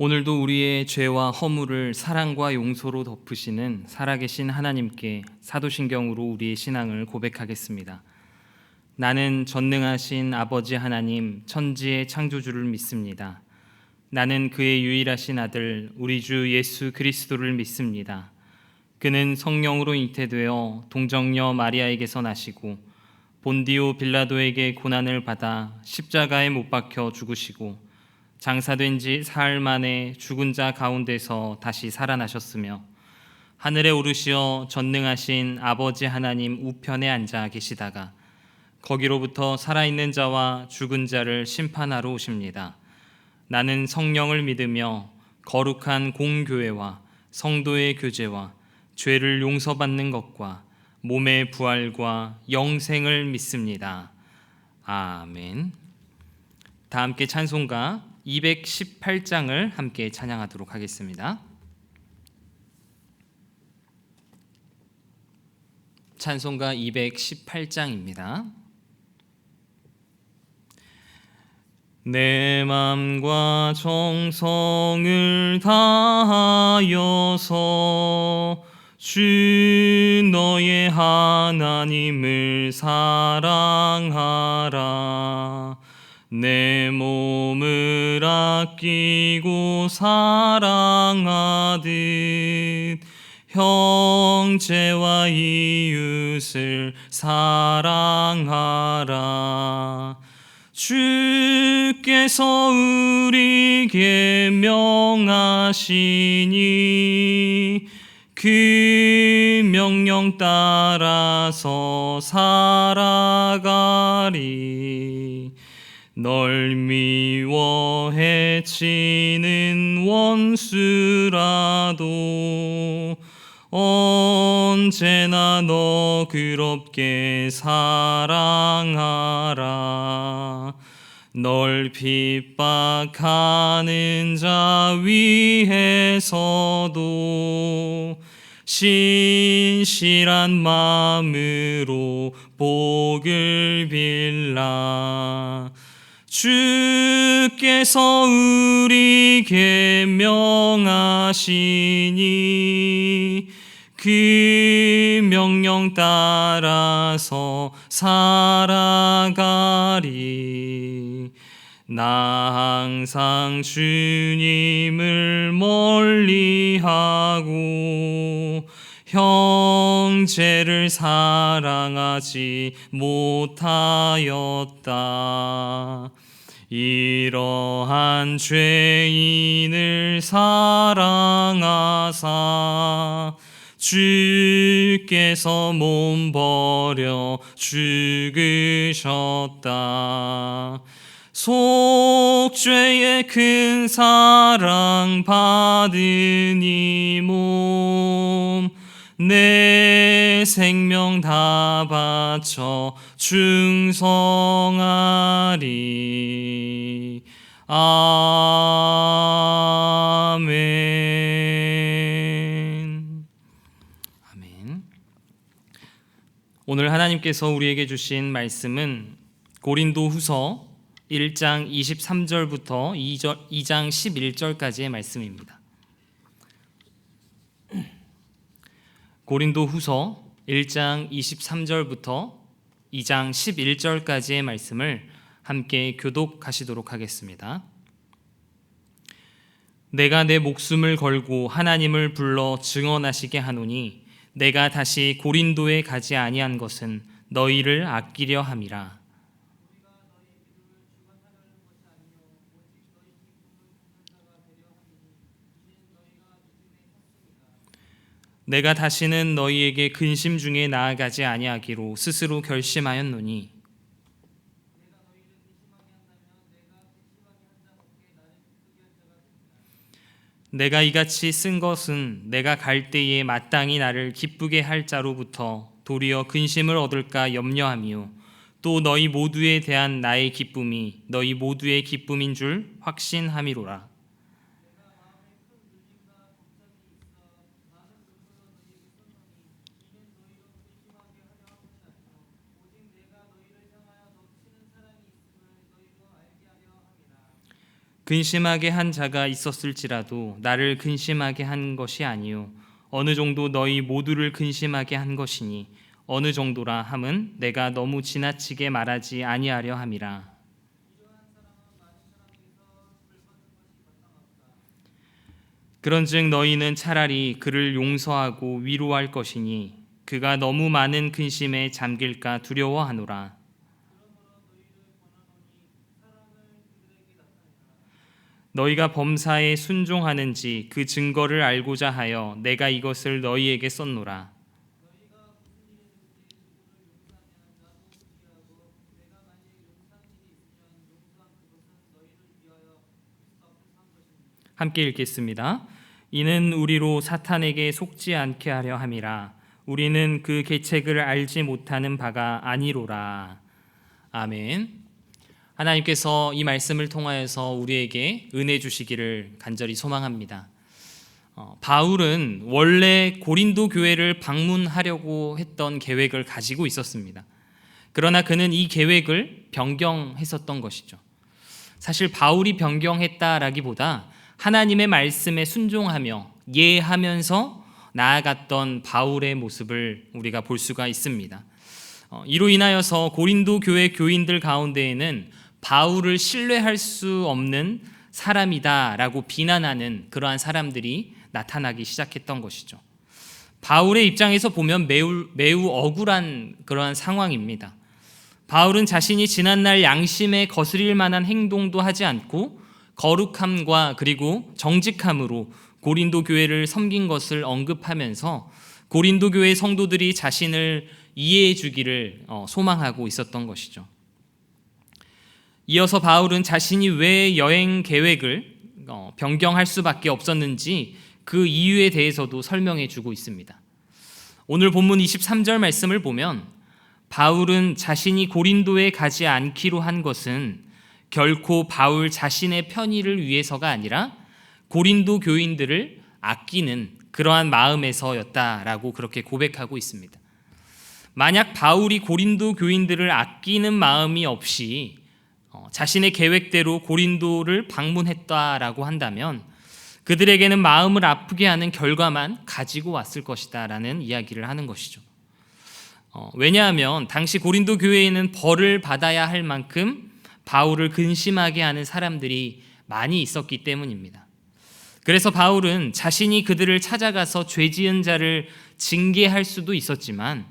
오늘도 우리의 죄와 허물을 사랑과 용서로 덮으시는 살아계신 하나님께 사도신경으로 우리의 신앙을 고백하겠습니다. 나는 전능하신 아버지 하나님, 천지의 창조주를 믿습니다. 나는 그의 유일하신 아들, 우리 주 예수 그리스도를 믿습니다. 그는 성령으로 잉태되어 동정녀 마리아에게서 나시고 본디오 빌라도에게 고난을 받아 십자가에 못 박혀 죽으시고 장사된 지 사흘 만에 죽은 자 가운데서 다시 살아나셨으며 하늘에 오르시어 전능하신 아버지 하나님 우편에 앉아 계시다가 거기로부터 살아있는 자와 죽은 자를 심판하러 오십니다. 나는 성령을 믿으며 거룩한 공교회와 성도의 교제와 죄를 용서받는 것과 몸의 부활과 영생을 믿습니다. 아멘. 다 함께 찬송가 218장을 함께 찬양하도록 하겠습니다. 찬송가 218장입니다. 내 맘과 정성을 다하여서 주 너의 하나님을 사랑하라. 내 몸을 아끼고 사랑하듯 형제와 이웃을 사랑하라. 주께서 우리에게 명하시니 그 명령 따라서 살아가리. 널 미워 해치는 원수라도 언제나 너 그롭게 사랑하라. 널 핍박하는 자 위에서도 신실한 마음으로 복을 빌라. 주께서 우리에게 명하시니 그 명령 따라서 살아가리. 나 항상 주님을 멀리하고 형제를 사랑하지 못하였다. 이러한 죄인을 사랑하사 주께서 몸 버려 죽으셨다. 속죄의 큰 사랑 받은 이 몸 내 생명 다 바쳐 충성하리. 아멘. 아멘. 오늘 하나님께서 우리에게 주신 말씀은 고린도후서 1장 23절부터 2장 11절까지의 말씀입니다. 고린도후서 1장 23절부터 2장 11절까지의 말씀을 함께 교독하시도록 하겠습니다. 내가 내 목숨을 걸고 하나님을 불러 증언하시게 하노니 내가 다시 고린도에 가지 아니한 것은 너희를 아끼려 함이라. 내가 다시는 너희에게 근심 중에 나아가지 아니하기로 스스로 결심하였노니 내가 이같이 쓴 것은 내가 갈 때에 마땅히 나를 기쁘게 할 자로부터 도리어 근심을 얻을까 염려하며 또 너희 모두에 대한 나의 기쁨이 너희 모두의 기쁨인 줄 확신함이로라. 근심하게 한 자가 있었을지라도 나를 근심하게 한 것이 아니요 어느 정도 너희 모두를 근심하게 한 것이니 어느 정도라 함은 내가 너무 지나치게 말하지 아니하려 함이라. 그런즉 너희는 차라리 그를 용서하고 위로할 것이니 그가 너무 많은 근심에 잠길까 두려워하노라. 너희가 범사에 순종하는지 그 증거를 알고자 하여 내가 이것을 너희에게 썼노라. 함께 읽겠습니다. 이는 우리로 사탄에게 속지 않게 하려 함이라. 우리는 그 계책을 알지 못하는 바가 아니로라. 아멘. 하나님께서 이 말씀을 통하여서 우리에게 은혜 주시기를 간절히 소망합니다. 바울은 원래 고린도 교회를 방문하려고 했던 계획을 가지고 있었습니다. 그러나 그는 이 계획을 변경했었던 것이죠. 사실 바울이 변경했다라기보다 하나님의 말씀에 순종하며 예하면서 나아갔던 바울의 모습을 우리가 볼 수가 있습니다. 이로 인하여서 고린도 교회 교인들 가운데에는 바울을 신뢰할 수 없는 사람이다라고 비난하는 그러한 사람들이 나타나기 시작했던 것이죠. 바울의 입장에서 보면 매우 억울한 그러한 상황입니다. 바울은 자신이 지난날 양심에 거스릴 만한 행동도 하지 않고 거룩함과 그리고 정직함으로 고린도 교회를 섬긴 것을 언급하면서 고린도 교회 성도들이 자신을 이해해 주기를 소망하고 있었던 것이죠. 이어서 바울은 자신이 왜 여행 계획을 변경할 수밖에 없었는지 그 이유에 대해서도 설명해 주고 있습니다. 오늘 본문 23절 말씀을 보면 바울은 자신이 고린도에 가지 않기로 한 것은 결코 바울 자신의 편의를 위해서가 아니라 고린도 교인들을 아끼는 그러한 마음에서였다라고 그렇게 고백하고 있습니다. 만약 바울이 고린도 교인들을 아끼는 마음이 없이 자신의 계획대로 고린도를 방문했다라고 한다면 그들에게는 마음을 아프게 하는 결과만 가지고 왔을 것이다라는 이야기를 하는 것이죠. 왜냐하면 당시 고린도 교회에는 벌을 받아야 할 만큼 바울을 근심하게 하는 사람들이 많이 있었기 때문입니다. 그래서 바울은 자신이 그들을 찾아가서 죄 지은 자를 징계할 수도 있었지만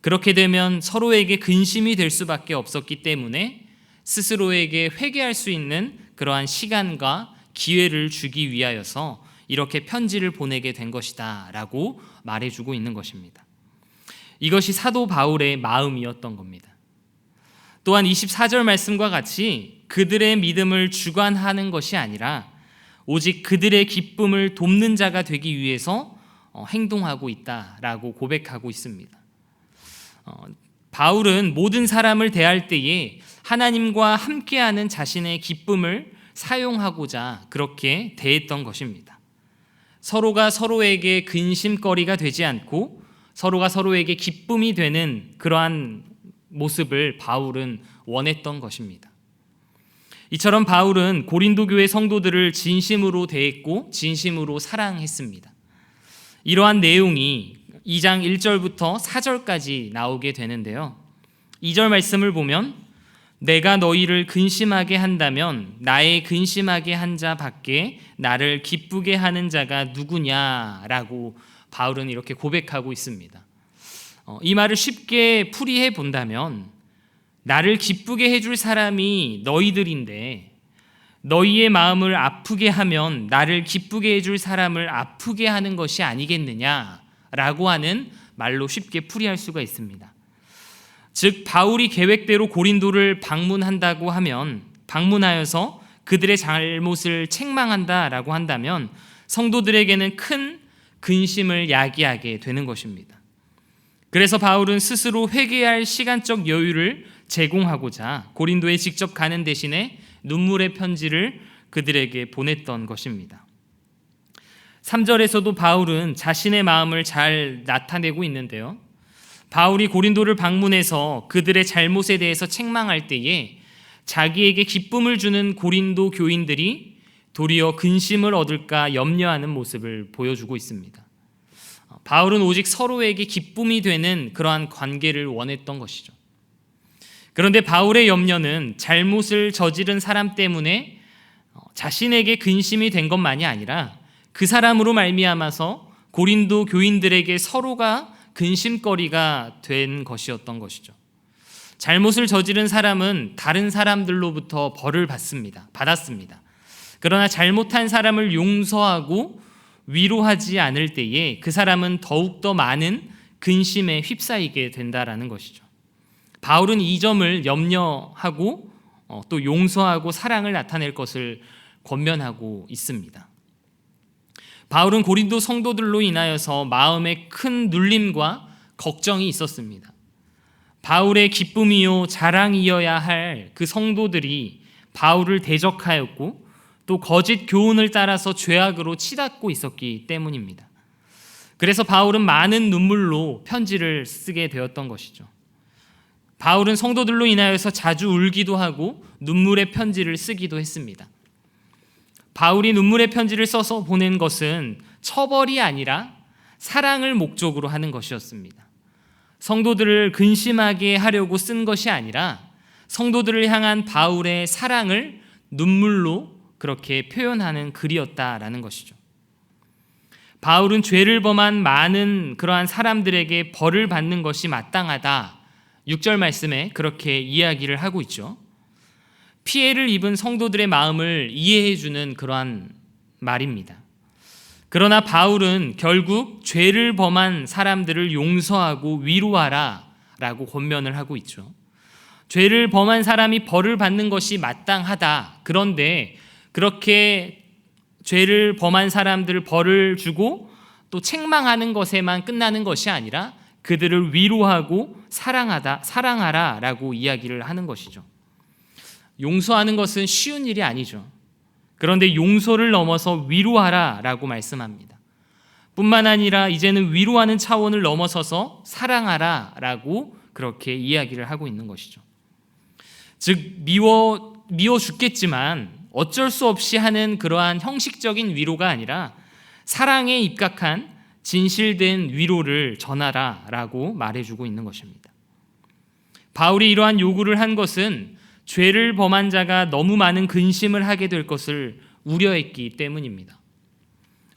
그렇게 되면 서로에게 근심이 될 수밖에 없었기 때문에 스스로에게 회개할 수 있는 그러한 시간과 기회를 주기 위하여서 이렇게 편지를 보내게 된 것이다 라고 말해주고 있는 것입니다. 이것이 사도 바울의 마음이었던 겁니다. 또한 24절 말씀과 같이 그들의 믿음을 주관하는 것이 아니라 오직 그들의 기쁨을 돕는 자가 되기 위해서 행동하고 있다라고 고백하고 있습니다. 바울은 모든 사람을 대할 때에 하나님과 함께하는 자신의 기쁨을 사용하고자 그렇게 대했던 것입니다. 서로가 서로에게 근심거리가 되지 않고 서로가 서로에게 기쁨이 되는 그러한 모습을 바울은 원했던 것입니다. 이처럼 바울은 고린도 교회 성도들을 진심으로 대했고 진심으로 사랑했습니다. 이러한 내용이 2장 1절부터 4절까지 나오게 되는데요. 2절 말씀을 보면 내가 너희를 근심하게 한다면 나의 근심하게 한 자 밖에 나를 기쁘게 하는 자가 누구냐라고 바울은 이렇게 고백하고 있습니다. 이 말을 쉽게 풀이해 본다면 나를 기쁘게 해줄 사람이 너희들인데 너희의 마음을 아프게 하면 나를 기쁘게 해줄 사람을 아프게 하는 것이 아니겠느냐라고 하는 말로 쉽게 풀이할 수가 있습니다. 즉 바울이 계획대로 고린도를 방문한다고 하면 방문하여서 그들의 잘못을 책망한다라고 한다면 성도들에게는 큰 근심을 야기하게 되는 것입니다. 그래서 바울은 스스로 회개할 시간적 여유를 제공하고자 고린도에 직접 가는 대신에 눈물의 편지를 그들에게 보냈던 것입니다. 3절에서도 바울은 자신의 마음을 잘 나타내고 있는데요. 바울이 고린도를 방문해서 그들의 잘못에 대해서 책망할 때에 자기에게 기쁨을 주는 고린도 교인들이 도리어 근심을 얻을까 염려하는 모습을 보여주고 있습니다. 바울은 오직 서로에게 기쁨이 되는 그러한 관계를 원했던 것이죠. 그런데 바울의 염려는 잘못을 저지른 사람 때문에 자신에게 근심이 된 것만이 아니라 그 사람으로 말미암아서 고린도 교인들에게 서로가 근심거리가 된 것이었던 것이죠. 잘못을 저지른 사람은 다른 사람들로부터 벌을 받았습니다. 그러나 잘못한 사람을 용서하고 위로하지 않을 때에 그 사람은 더욱더 많은 근심에 휩싸이게 된다라는 것이죠. 바울은 이 점을 염려하고 또 용서하고 사랑을 나타낼 것을 권면하고 있습니다. 바울은 고린도 성도들로 인하여서 마음에 큰 눌림과 걱정이 있었습니다. 바울의 기쁨이요 자랑이어야 할 그 성도들이 바울을 대적하였고 또 거짓 교훈을 따라서 죄악으로 치닫고 있었기 때문입니다. 그래서 바울은 많은 눈물로 편지를 쓰게 되었던 것이죠. 바울은 성도들로 인하여서 자주 울기도 하고 눈물의 편지를 쓰기도 했습니다. 바울이 눈물의 편지를 써서 보낸 것은 처벌이 아니라 사랑을 목적으로 하는 것이었습니다. 성도들을 근심하게 하려고 쓴 것이 아니라 성도들을 향한 바울의 사랑을 눈물로 그렇게 표현하는 글이었다라는 것이죠. 바울은 죄를 범한 많은 그러한 사람들에게 벌을 받는 것이 마땅하다. 6절 말씀에 그렇게 이야기를 하고 있죠. 피해를 입은 성도들의 마음을 이해해주는 그러한 말입니다. 그러나 바울은 결국 죄를 범한 사람들을 용서하고 위로하라 라고 권면을 하고 있죠. 죄를 범한 사람이 벌을 받는 것이 마땅하다. 그런데 그렇게 죄를 범한 사람들 벌을 주고 또 책망하는 것에만 끝나는 것이 아니라 그들을 위로하고 사랑하라 라고 이야기를 하는 것이죠. 용서하는 것은 쉬운 일이 아니죠. 그런데 용서를 넘어서 위로하라 라고 말씀합니다. 뿐만 아니라 이제는 위로하는 차원을 넘어서서 사랑하라 라고 그렇게 이야기를 하고 있는 것이죠. 즉 미워 죽겠지만 어쩔 수 없이 하는 그러한 형식적인 위로가 아니라 사랑에 입각한 진실된 위로를 전하라 라고 말해주고 있는 것입니다. 바울이 이러한 요구를 한 것은 죄를 범한 자가 너무 많은 근심을 하게 될 것을 우려했기 때문입니다.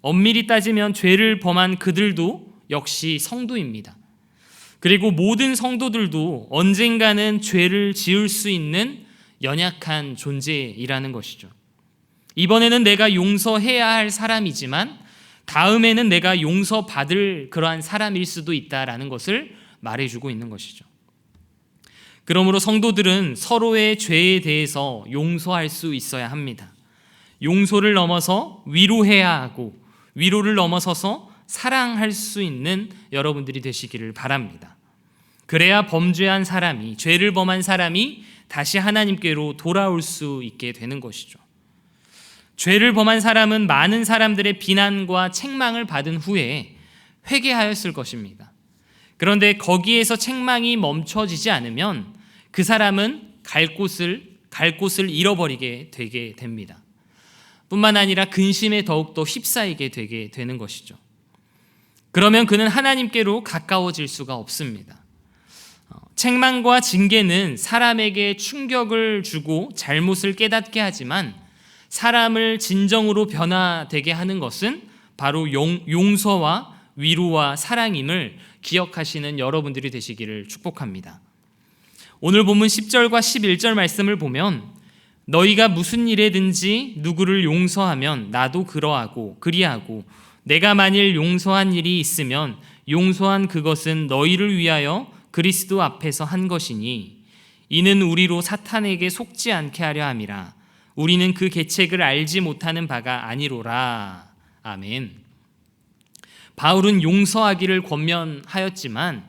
엄밀히 따지면 죄를 범한 그들도 역시 성도입니다. 그리고 모든 성도들도 언젠가는 죄를 지을 수 있는 연약한 존재이라는 것이죠. 이번에는 내가 용서해야 할 사람이지만 다음에는 내가 용서받을 그러한 사람일 수도 있다라는 것을 말해주고 있는 것이죠. 그러므로 성도들은 서로의 죄에 대해서 용서할 수 있어야 합니다. 용서를 넘어서 위로해야 하고 위로를 넘어서서 사랑할 수 있는 여러분들이 되시기를 바랍니다. 그래야 범죄한 사람이, 죄를 범한 사람이 다시 하나님께로 돌아올 수 있게 되는 것이죠. 죄를 범한 사람은 많은 사람들의 비난과 책망을 받은 후에 회개하였을 것입니다. 그런데 거기에서 책망이 멈춰지지 않으면 그 사람은 갈 곳을 잃어버리게 되게 됩니다. 뿐만 아니라 근심에 더욱더 휩싸이게 되게 되는 것이죠. 그러면 그는 하나님께로 가까워질 수가 없습니다. 책망과 징계는 사람에게 충격을 주고 잘못을 깨닫게 하지만 사람을 진정으로 변화되게 하는 것은 바로 용서와 위로와 사랑임을 기억하시는 여러분들이 되시기를 축복합니다. 오늘 본문 10절과 11절 말씀을 보면 너희가 무슨 일에든지 누구를 용서하면 나도 그리하고 내가 만일 용서한 일이 있으면 용서한 그것은 너희를 위하여 그리스도 앞에서 한 것이니 이는 우리로 사탄에게 속지 않게 하려 함이라. 우리는 그 계책을 알지 못하는 바가 아니로라. 아멘. 바울은 용서하기를 권면하였지만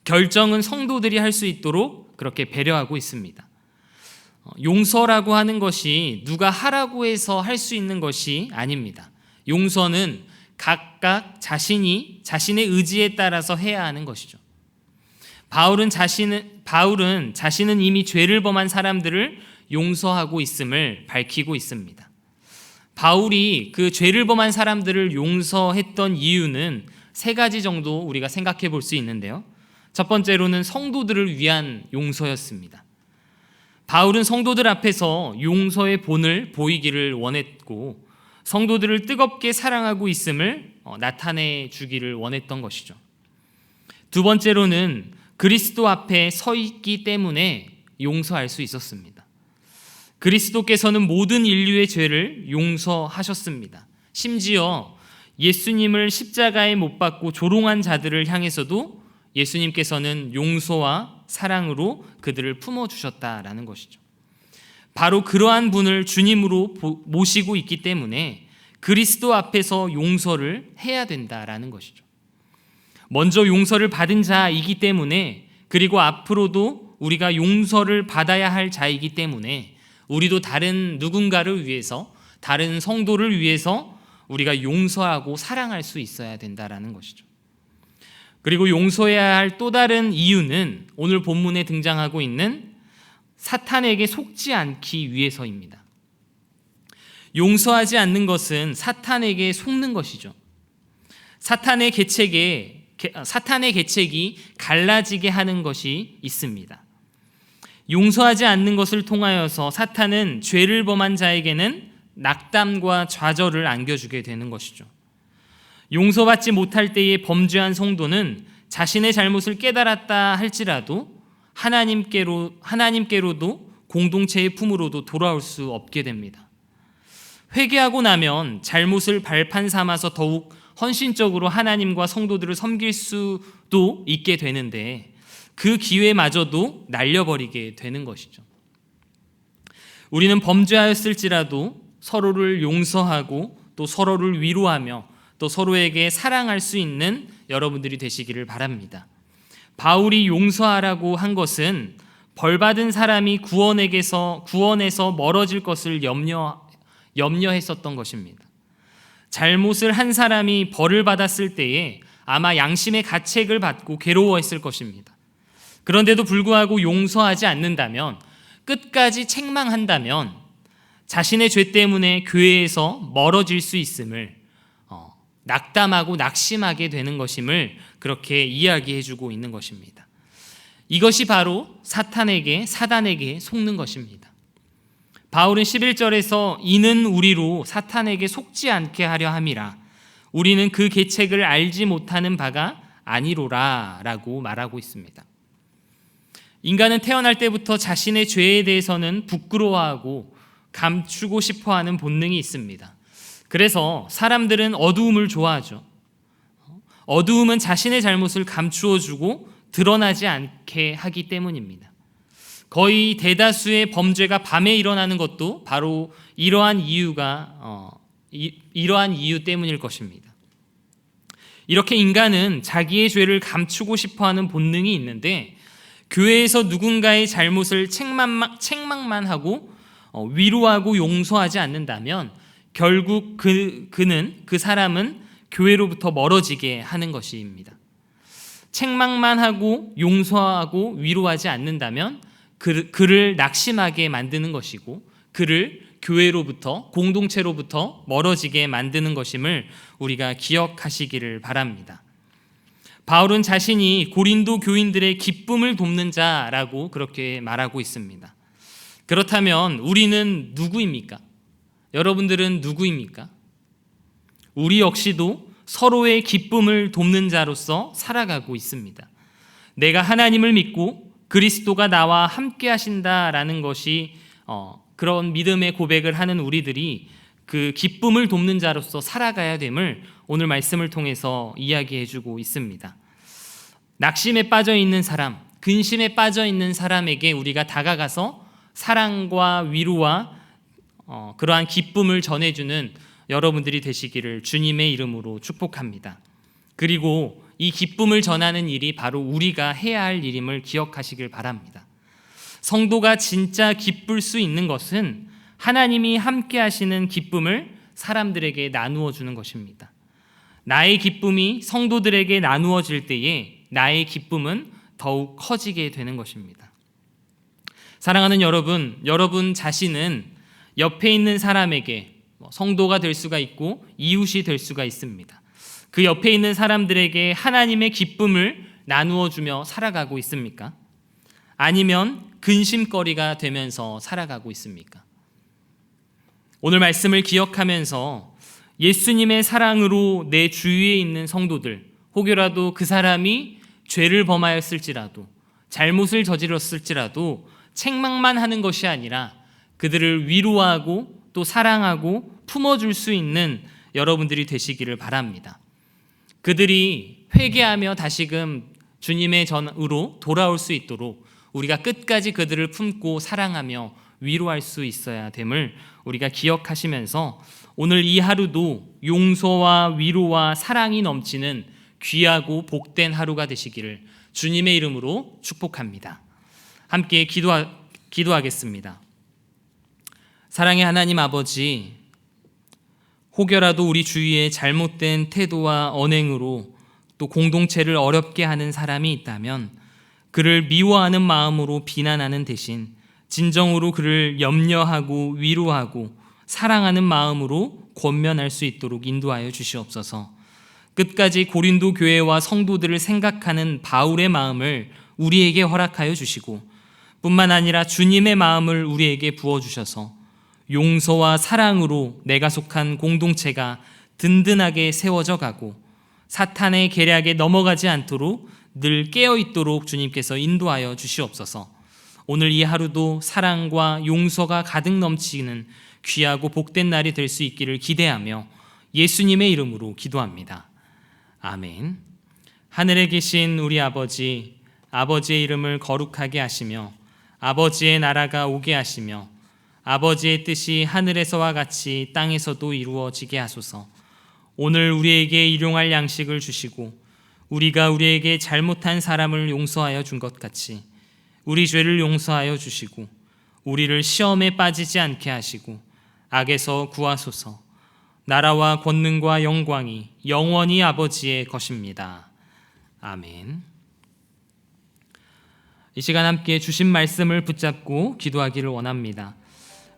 결정은 성도들이 할 수 있도록 그렇게 배려하고 있습니다. 용서라고 하는 것이 누가 하라고 해서 할 수 있는 것이 아닙니다. 용서는 각각 자신의 의지에 따라서 해야 하는 것이죠. 바울은 자신은 이미 죄를 범한 사람들을 용서하고 있음을 밝히고 있습니다. 바울이 그 죄를 범한 사람들을 용서했던 이유는 세 가지 정도 우리가 생각해 볼 수 있는데요. 첫 번째로는 성도들을 위한 용서였습니다. 바울은 성도들 앞에서 용서의 본을 보이기를 원했고 성도들을 뜨겁게 사랑하고 있음을 나타내 주기를 원했던 것이죠. 두 번째로는 그리스도 앞에 서 있기 때문에 용서할 수 있었습니다. 그리스도께서는 모든 인류의 죄를 용서하셨습니다. 심지어 예수님을 십자가에 못 박고 조롱한 자들을 향해서도 예수님께서는 용서와 사랑으로 그들을 품어주셨다라는 것이죠. 바로 그러한 분을 주님으로 모시고 있기 때문에 그리스도 앞에서 용서를 해야 된다라는 것이죠. 먼저 용서를 받은 자이기 때문에, 그리고 앞으로도 우리가 용서를 받아야 할 자이기 때문에 우리도 다른 누군가를 위해서, 다른 성도를 위해서 우리가 용서하고 사랑할 수 있어야 된다라는 것이죠. 그리고 용서해야 할 또 다른 이유는 오늘 본문에 등장하고 있는 사탄에게 속지 않기 위해서입니다. 용서하지 않는 것은 사탄에게 속는 것이죠. 사탄의 계책이 갈라지게 하는 것이 있습니다. 용서하지 않는 것을 통하여서 사탄은 죄를 범한 자에게는 낙담과 좌절을 안겨주게 되는 것이죠. 용서받지 못할 때에 범죄한 성도는 자신의 잘못을 깨달았다 할지라도 하나님께로도 공동체의 품으로도 돌아올 수 없게 됩니다. 회개하고 나면 잘못을 발판 삼아서 더욱 헌신적으로 하나님과 성도들을 섬길 수도 있게 되는데 그 기회마저도 날려버리게 되는 것이죠. 우리는 범죄하였을지라도 서로를 용서하고 또 서로를 위로하며 또 서로에게 사랑할 수 있는 여러분들이 되시기를 바랍니다. 바울이 용서하라고 한 것은 벌받은 사람이 구원에서 멀어질 것을 염려했었던 것입니다. 잘못을 한 사람이 벌을 받았을 때에 아마 양심의 가책을 받고 괴로워했을 것입니다. 그런데도 불구하고 용서하지 않는다면, 끝까지 책망한다면 자신의 죄 때문에 교회에서 멀어질 수 있음을 낙담하고 낙심하게 되는 것임을 그렇게 이야기해주고 있는 것입니다. 이것이 바로 사단에게 속는 것입니다. 바울은 11절에서 이는 우리로 사탄에게 속지 않게 하려 함이라 우리는 그 계책을 알지 못하는 바가 아니로라 라고 말하고 있습니다. 인간은 태어날 때부터 자신의 죄에 대해서는 부끄러워하고 감추고 싶어하는 본능이 있습니다. 그래서 사람들은 어두움을 좋아하죠. 어두움은 자신의 잘못을 감추어주고 드러나지 않게 하기 때문입니다. 거의 대다수의 범죄가 밤에 일어나는 것도 바로 이러한 이유 때문일 것입니다. 이렇게 인간은 자기의 죄를 감추고 싶어하는 본능이 있는데 교회에서 누군가의 잘못을 책망만 하고 위로하고 용서하지 않는다면 결국 그 사람은 교회로부터 멀어지게 하는 것입니다. 책망만 하고 용서하고 위로하지 않는다면 그를 낙심하게 만드는 것이고 그를 교회로부터, 공동체로부터 멀어지게 만드는 것임을 우리가 기억하시기를 바랍니다. 바울은 자신이 고린도 교인들의 기쁨을 돕는 자라고 그렇게 말하고 있습니다. 그렇다면 우리는 누구입니까? 여러분들은 누구입니까? 우리 역시도 서로의 기쁨을 돕는 자로서 살아가고 있습니다. 내가 하나님을 믿고 그리스도가 나와 함께 하신다라는 것이 그런 믿음의 고백을 하는 우리들이 그 기쁨을 돕는 자로서 살아가야 됨을 오늘 말씀을 통해서 이야기해주고 있습니다. 낙심에 빠져 있는 사람, 근심에 빠져 있는 사람에게 우리가 다가가서 사랑과 위로와 그러한 기쁨을 전해주는 여러분들이 되시기를 주님의 이름으로 축복합니다. 그리고 이 기쁨을 전하는 일이 바로 우리가 해야 할 일임을 기억하시길 바랍니다. 성도가 진짜 기쁠 수 있는 것은 하나님이 함께 하시는 기쁨을 사람들에게 나누어 주는 것입니다. 나의 기쁨이 성도들에게 나누어질 때에 나의 기쁨은 더욱 커지게 되는 것입니다. 사랑하는 여러분 자신은 옆에 있는 사람에게 성도가 될 수가 있고 이웃이 될 수가 있습니다. 그 옆에 있는 사람들에게 하나님의 기쁨을 나누어 주며 살아가고 있습니까? 아니면 근심거리가 되면서 살아가고 있습니까? 오늘 말씀을 기억하면서 예수님의 사랑으로 내 주위에 있는 성도들, 혹여라도 그 사람이 죄를 범하였을지라도 잘못을 저질렀을지라도 책망만 하는 것이 아니라 그들을 위로하고 또 사랑하고 품어줄 수 있는 여러분들이 되시기를 바랍니다. 그들이 회개하며 다시금 주님의 전으로 돌아올 수 있도록 우리가 끝까지 그들을 품고 사랑하며 위로할 수 있어야 됨을 우리가 기억하시면서 오늘 이 하루도 용서와 위로와 사랑이 넘치는 귀하고 복된 하루가 되시기를 주님의 이름으로 축복합니다. 함께 기도하겠습니다. 사랑의 하나님 아버지, 혹여라도 우리 주위에 잘못된 태도와 언행으로 또 공동체를 어렵게 하는 사람이 있다면 그를 미워하는 마음으로 비난하는 대신 진정으로 그를 염려하고 위로하고 사랑하는 마음으로 권면할 수 있도록 인도하여 주시옵소서. 끝까지 고린도 교회와 성도들을 생각하는 바울의 마음을 우리에게 허락하여 주시고 뿐만 아니라 주님의 마음을 우리에게 부어주셔서 용서와 사랑으로 내가 속한 공동체가 든든하게 세워져 가고 사탄의 계략에 넘어가지 않도록 늘 깨어있도록 주님께서 인도하여 주시옵소서. 오늘 이 하루도 사랑과 용서가 가득 넘치는 귀하고 복된 날이 될 수 있기를 기대하며 예수님의 이름으로 기도합니다. 아멘. 하늘에 계신 우리 아버지, 아버지의 이름을 거룩하게 하시며 아버지의 나라가 오게 하시며 아버지의 뜻이 하늘에서와 같이 땅에서도 이루어지게 하소서. 오늘 우리에게 일용할 양식을 주시고 우리가 우리에게 잘못한 사람을 용서하여 준 것 같이 우리 죄를 용서하여 주시고 우리를 시험에 빠지지 않게 하시고 악에서 구하소서. 나라와 권능과 영광이 영원히 아버지의 것입니다. 아멘. 이 시간 함께 주신 말씀을 붙잡고 기도하기를 원합니다.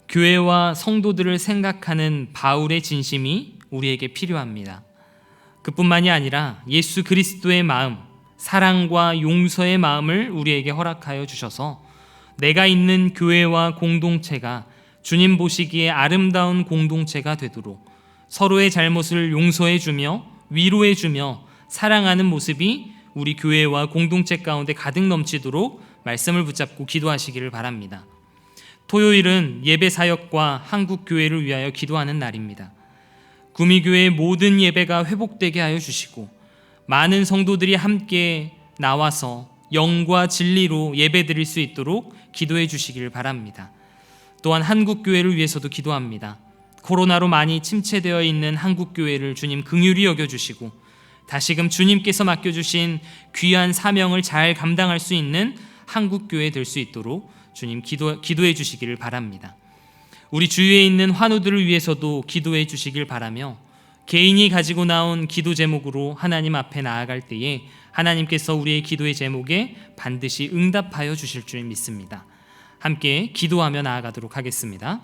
교회와 성도들을 생각하는 바울의 진심이 우리에게 필요합니다. 그뿐만이 아니라 예수 그리스도의 마음, 사랑과 용서의 마음을 우리에게 허락하여 주셔서 내가 있는 교회와 공동체가 주님 보시기에 아름다운 공동체가 되도록 서로의 잘못을 용서해 주며 위로해 주며 사랑하는 모습이 우리 교회와 공동체 가운데 가득 넘치도록 말씀을 붙잡고 기도하시기를 바랍니다. 토요일은 예배 사역과 한국 교회를 위하여 기도하는 날입니다. 구미교회의 모든 예배가 회복되게 하여 주시고 많은 성도들이 함께 나와서 영과 진리로 예배드릴 수 있도록 기도해 주시기를 바랍니다. 또한 한국 교회를 위해서도 기도합니다. 코로나로 많이 침체되어 있는 한국 교회를 주님 긍휼히 여겨 주시고 다시금 주님께서 맡겨주신 귀한 사명을 잘 감당할 수 있는 한국 교회 될 수 있도록 주님 기도해 주시기를 바랍니다. 우리 주위에 있는 환우들을 위해서도 기도해 주시길 바라며 개인이 가지고 나온 기도 제목으로 하나님 앞에 나아갈 때에 하나님께서 우리의 기도의 제목에 반드시 응답하여 주실 줄 믿습니다. 함께 기도하며 나아가도록 하겠습니다.